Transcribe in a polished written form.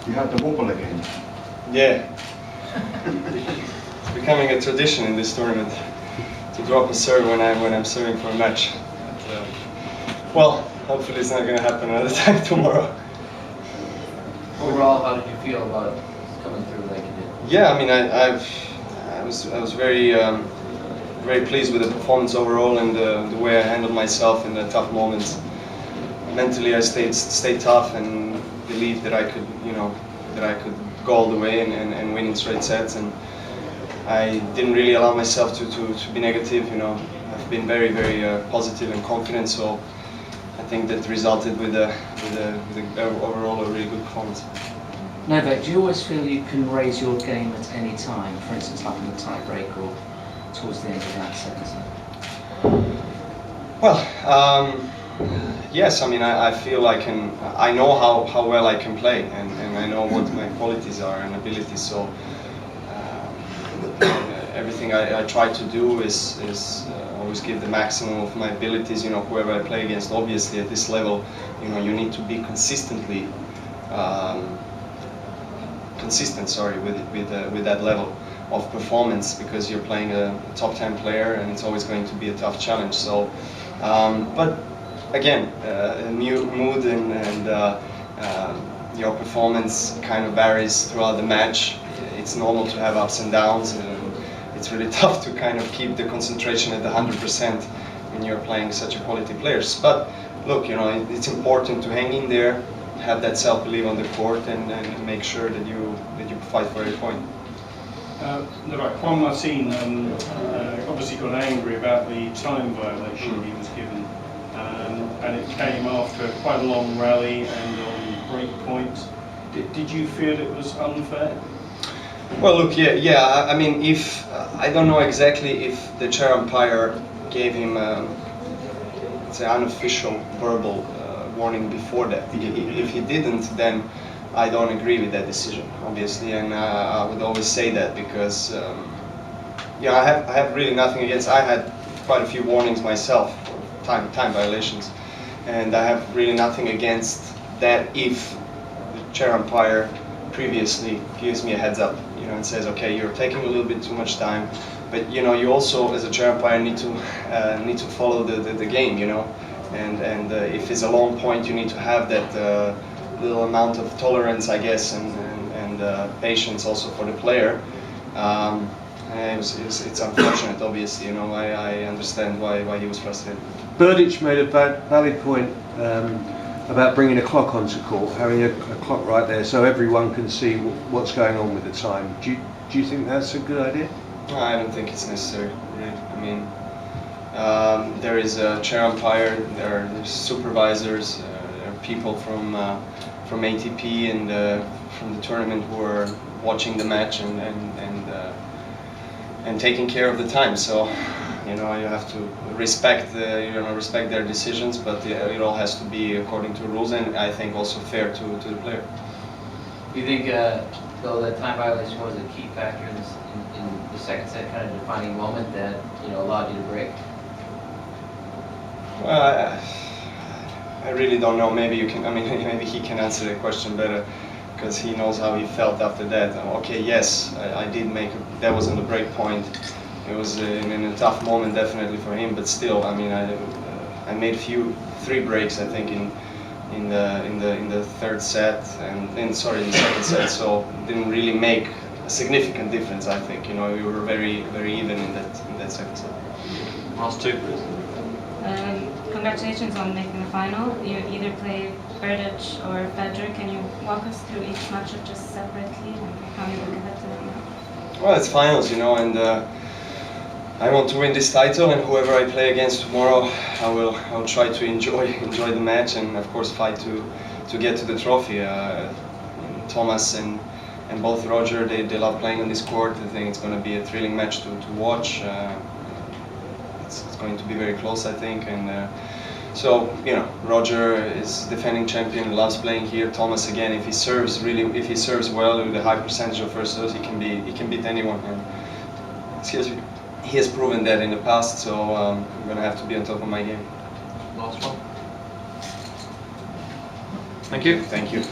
You have the wobble again. Yeah. It's becoming a tradition in this tournament to drop a serve when I'm serving for a match. But, well, hopefully it's not going to happen another time tomorrow. Overall, how did you feel about coming through like you did? Yeah, I mean, I was very very pleased with the performance overall and the way I handled myself in the tough moments. Mentally, I stayed tough and believed that I could, that I could go all the way and win in straight sets. And I didn't really allow myself to be negative. I've been very positive and confident. So I think that resulted with overall a really good performance. Novak, do you always feel you can raise your game at any time? For instance, like in the tie break or towards the end of that second set? Well, yes. I mean, I feel I can. I know how well I can play, and I know what my qualities are and abilities. So everything I try to do is always give the maximum of my abilities. Whoever I play against, obviously at this level, you need to be consistently consistent. Sorry, with that level of performance, because you're playing a top 10 player, and it's always going to be a tough challenge. So, but again, mood and your performance kind of varies throughout the match. It's normal to have ups and downs, and it's really tough to kind of keep the concentration at 100% when you're playing such a quality players. But look, it's important to hang in there, have that self-belief on the court, and make sure that you fight for every point. Novak, Juan Martin obviously got angry about the time violation he was given, and it came after quite a long rally and on break point. Did you feel it was unfair? Well, look, yeah. I mean, if I don't know exactly if the chair umpire gave him, say, unofficial verbal warning before that. If he didn't, then I don't agree with that decision, obviously, and I would always say that because I have really nothing against. I had quite a few warnings myself for time violations, and I have really nothing against that if the chair umpire previously gives me a heads up, and says, okay, you're taking a little bit too much time, but you also as a chair umpire need to follow the game, and if it's a long point, you need to have that little amount of tolerance, I guess, and patience also for the player. It's unfortunate, obviously. I understand why he was frustrated. Berdych made a valid point about bringing a clock onto court, having a clock right there so everyone can see what's going on with the time. Do you think that's a good idea? I don't think it's necessary. Really. I mean, there is a chair umpire, there's supervisors, there are people from ATP and from the tournament who are watching the match and taking care of the time. So, you have to respect their decisions, but it all has to be according to rules, and I think also fair to the player. Do you think, though, that time violation was a key factor in the second set, kind of defining moment that allowed you to break? Well, I really don't know. Maybe you can. I mean, maybe he can answer the question better, because he knows how he felt after that. Okay, yes, I did make. That was on the break point. It was in a tough moment, definitely for him. But still, I mean, I made three breaks, I think, in the third set and in the second set. So it didn't really make a significant difference. I think we were very even in that second set. Last two, please. Congratulations on making the final. You either play Berdych or Federer. Can you walk us through each matchup just separately and how you look ahead to them now? Well, it's finals, and I want to win this title, and whoever I play against tomorrow, I'll try to enjoy the match, and of course fight to get to the trophy. Thomas and both Roger, they love playing on this court. I think it's going to be a thrilling match to watch. It's going to be very close, I think, and so Roger is defending champion, loves playing here. Thomas, again, if he serves well with a high percentage of first serves, he can beat anyone, and he has proven that in the past. So I'm going to have to be on top of my game. Last one. Thank you. Thank you.